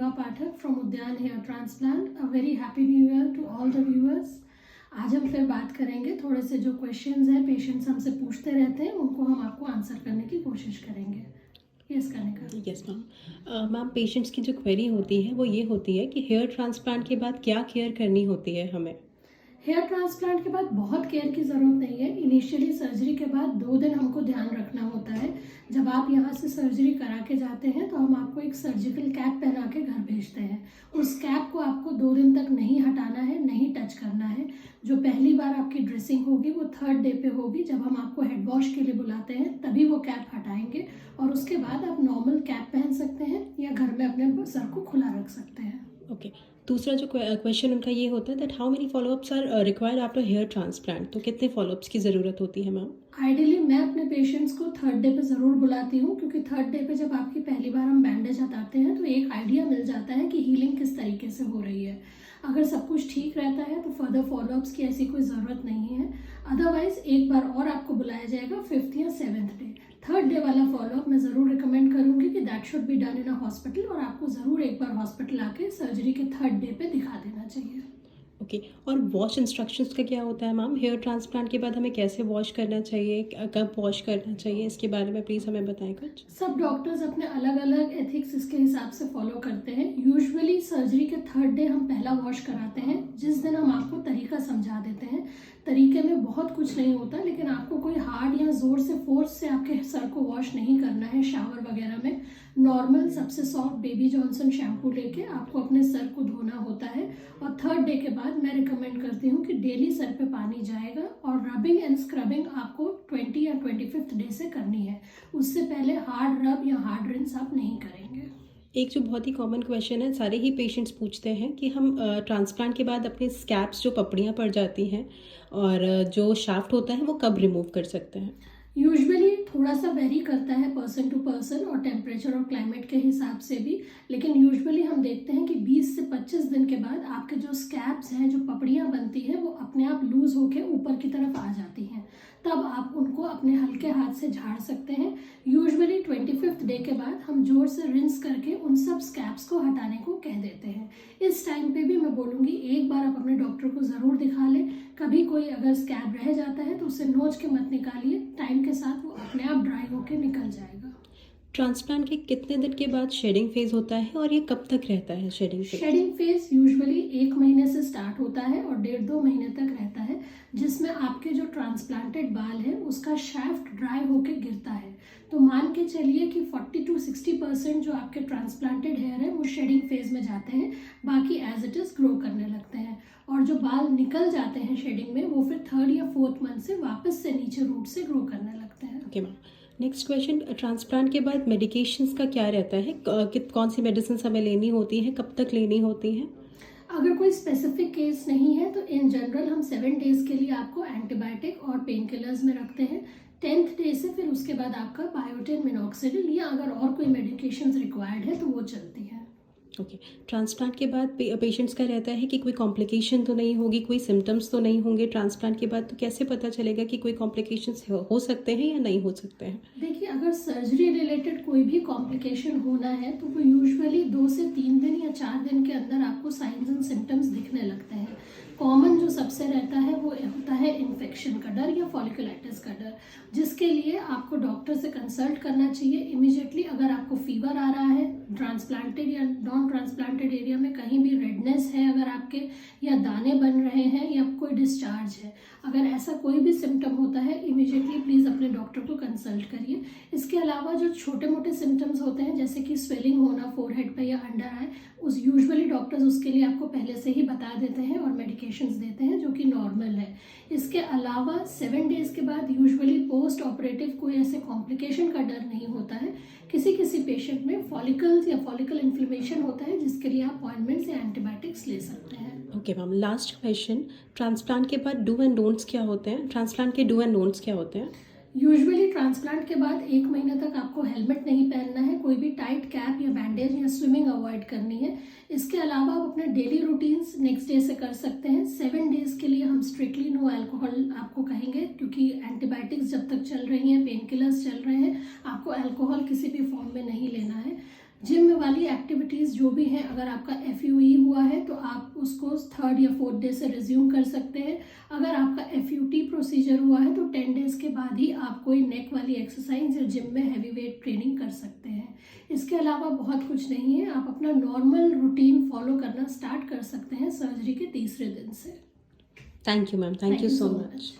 Shiva Pathak from Udyan hair transplant. A very happy new year to all the viewers. आज हम फिर बात करेंगे, थोड़े से जो क्वेश्चंस हैं पेशेंट्स हमसे पूछते रहते हैं उनको हम आपको आंसर करने की कोशिश करेंगे। Yes Kanika. Yes ma'am. Ma'am, patients की जो क्वेरी होती है वो ये होती है कि हेयर ट्रांसप्लांट के बाद क्या केयर करनी होती है हमें। हेयर ट्रांसप्लांट के बाद बहुत केयर की ज़रूरत नहीं है। इनिशियली सर्जरी के बाद 2 दिन हमको ध्यान रखना होता है। जब आप यहाँ से सर्जरी करा के जाते हैं तो हम आपको एक सर्जिकल कैप पहना के घर भेजते हैं। उस कैप को आपको 2 दिन तक नहीं हटाना है, नहीं टच करना है। जो पहली बार आपकी ड्रेसिंग होगी वो 3rd डे पे होगी। जब हम आपको हेड वॉश के लिए बुलाते हैं तभी वो कैप हटाएंगे और उसके बाद आप नॉर्मल कैप पहन सकते हैं या घर में अपने सर को खुला रख सकते हैं। ओके। दूसरा जो क्वेश्चन उनका ये होता है that how many followups are required after hair transplant. तो कितने फॉलोअप्स की ज़रूरत होती है मैम। आइडियली मैं अपने पेशेंट्स को 3rd डे पे ज़रूर बुलाती हूँ, क्योंकि 3rd डे पे जब आपकी पहली बार हम बैंडेज हटाते हैं तो एक आइडिया मिल जाता है कि हीलिंग किस तरीके से हो रही है। अगर सब कुछ ठीक रहता है तो फर्दर फॉलोअप्स की ऐसी कोई ज़रूरत नहीं है। अदरवाइज एक बार और आपको बुलाया जाएगा 5th या 7th डे। 3rd डे वाला फॉलोअप मैं ज़रूर रिकमेंड करूँगी कि that should be done in a hospital, और आपको ज़रूर एक बार हॉस्पिटल आके सर्जरी के 3rd डे पे दिखा देना चाहिए। ओके। और वॉश इंस्ट्रक्शंस का क्या होता है मैम। हेयर ट्रांसप्लांट के बाद हमें कैसे वॉश करना चाहिए, कब वॉश करना चाहिए, इसके बारे में प्लीज़ हमें बताएं कुछ। सब डॉक्टर्स अपने अलग अलग एथिक्स इसके हिसाब से फॉलो करते हैं। यूजुअली सर्जरी के 3rd डे हम पहला वॉश कराते हैं, जिस दिन हम आपको तरीका समझा देते हैं। तरीके में बहुत कुछ नहीं होता, लेकिन आपको कोई हार्ड या जोर से फोर्स से आपके सर को वॉश नहीं करना है। शावर वगैरह में नॉर्मल सबसे सॉफ्ट बेबी जॉनसन शैम्पू लेके आपको अपने सर को धोना होता है। और 3rd डे के बाद मैं रिकमेंड करती हूँ कि डेली सर पे पानी जाएगा और रबिंग एंड स्क्रबिंग आपको 20 या 25th डे से करनी है। उससे पहले हार्ड रब या हार्ड रिंस आप नहीं करेंगे। एक जो बहुत ही कॉमन क्वेश्चन है, सारे ही पेशेंट्स पूछते हैं कि हम ट्रांसप्लांट के बाद अपने स्कैप्स जो पपड़ियाँ पड़ जाती हैं और जो शाफ्ट होता है वो कब रिमूव कर सकते हैं। यूजुअली थोड़ा सा वेरी करता है पर्सन टू पर्सन और टेम्परेचर और क्लाइमेट के हिसाब से भी, लेकिन यूजुअली हम देखते हैं कि 20 से 25 दिन के बाद आपके जो स्कैब्स हैं, जो पपड़ियाँ बनती हैं, वो अपने आप लूज होके ऊपर की तरफ आ जाती हैं। तब आप उनको अपने हल्के हाथ से झाड़ सकते हैं। यूजुअली 25th डे के बाद हम जोर से रिंस करके उन सब स्कैब्स को हटाने को कह देते हैं। इस टाइम पे भी मैं बोलूँगी एक बार आप अपने डॉक्टर को ज़रूर दिखा लें। कभी कोई अगर स्कैब रह जाता है तो उसे नोच के मत निकालिए, टाइम के साथ वो अपने आप ड्राई होके निकल जाएगा। ट्रांसप्लांट के कितने दिन के बाद शेडिंग फेज होता है और ये कब तक रहता है shedding phase. Shedding phase usually 1 महीने से स्टार्ट होता है और 1.5-2 महीने तक रहता है, जिसमें आपके जो ट्रांसप्लांटेड बाल है उसका शाफ्ट ड्राई होके गिरता है। तो मान के चलिए कि 40 to 60% जो आपके ट्रांसप्लांटेड हेयर है वो शेडिंग फेज में जाते हैं, बाकी एज इट इज ग्रो करने लगते हैं। और जो बाल निकल जाते हैं शेडिंग में वो फिर 3rd या 4th मंथ से वापस से नीचे रूट से ग्रो करने लगते हैं। Okay ma'am. Next question, transplant के बाद मेडिकेशंस का क्या रहता है, कौन सी मेडिसिन हमें लेनी होती है, कब तक लेनी होती है। अगर कोई स्पेसिफिक केस नहीं है तो इन जनरल हम 7 डेज के लिए आपको एंटीबायोटिक और पेन किलर्स में रखते हैं। 10th डे से फिर उसके बाद आपका बायोटिन, मिनॉक्सिडिल या अगर और कोई मेडिकेशंस रिक्वायर्ड है तो वो चलती है। ओके। ट्रांसप्लांट के बाद पेशेंट्स का रहता है कि कोई कॉम्प्लिकेशन तो नहीं होगी, कोई सिम्टम्स तो नहीं होंगे ट्रांसप्लांट के बाद। तो कैसे पता चलेगा कि कोई कॉम्प्लिकेशंस हो सकते हैं या नहीं हो सकते हैं। देखिए, अगर सर्जरी रिलेटेड कोई भी कॉम्प्लिकेशन होना है तो वो यूजुअली 2 से 3 दिन या 4 दिन के अंदर आपको साइंस एंड सिम्टम्स दिखने लगते हैं। कॉमन जो सबसे रहता है वो होता है इन्फेक्शन का डर या फॉलिकुलाइटिस का डर, जिसके लिए आपको डॉक्टर से कंसल्ट करना चाहिए इमीडिएटली। अगर आपको फीवर आ रहा है, ट्रांसप्लांटेड या नॉन ट्रांसप्लांटेड एरिया में कहीं भी रेडनेस है अगर आपके, या दाने बन रहे हैं या कोई डिस्चार्ज है, अगर ऐसा कोई भी सिम्टम होता है इमीडिएटली प्लीज़ अपने डॉक्टर को कंसल्ट करिए। इसके अलावा जो छोटे मोटे सिम्टम्स होते हैं जैसे कि स्वेलिंग होना फोरहेड पे या अंडर आई, उस यूजुअली डॉक्टर्स उसके लिए आपको पहले से ही बता देते हैं और मेडिकेशंस देते हैं जो कि नॉर्मल है। इसके अलावा 7 डेज के बाद यूजुअली पोस्ट ऑपरेटिव कोई ऐसे कॉम्प्लिकेशन का डर नहीं होता है। किसी किसी पेशेंट में फॉलिकल्स या फॉलिकल इन्फ्लेमेशन होता है जिसके लिए आप अपॉइंटमेंट्स या एंटीबायोटिक्स ले सकते हैं। Okay ma'am, last question, transplant के बाद डू एंड डोंट्स क्या होते हैं। ट्रांसप्लांट के डू एंड डोंट्स क्या होते हैं। यूजुअली ट्रांसप्लांट के बाद 1 महीने तक आपको हेलमेट नहीं पहनना है, कोई भी टाइट कैप या बैंडेज या स्विमिंग अवॉइड करनी है। इसके अलावा आप अपने डेली रूटीन्स नेक्स्ट डे से कर सकते हैं। 7 डेज के लिए हम स्ट्रिक्टली नो अल्कोहल आपको कहेंगे, क्योंकि एंटीबायोटिक्स जब तक चल रही हैं, पेन किलर्स चल रहे हैं, आपको अल्कोहल किसी भी फॉर्म में नहीं लेना है। जिम वाली एक्टिविटीज़ जो भी हैं, अगर आपका FUE हुआ है तो आप उसको 3rd या 4th डे से रिज्यूम कर सकते हैं। अगर आपका FUT प्रोसीजर हुआ है तो 10 डेज़ के बाद ही आप कोई नेक वाली एक्सरसाइज या जिम में हैवी वेट ट्रेनिंग कर सकते हैं। इसके अलावा बहुत कुछ नहीं है, आप अपना नॉर्मल रूटीन फॉलो करना स्टार्ट कर सकते हैं सर्जरी के तीसरे दिन से। Thank you ma'am, thank you so much.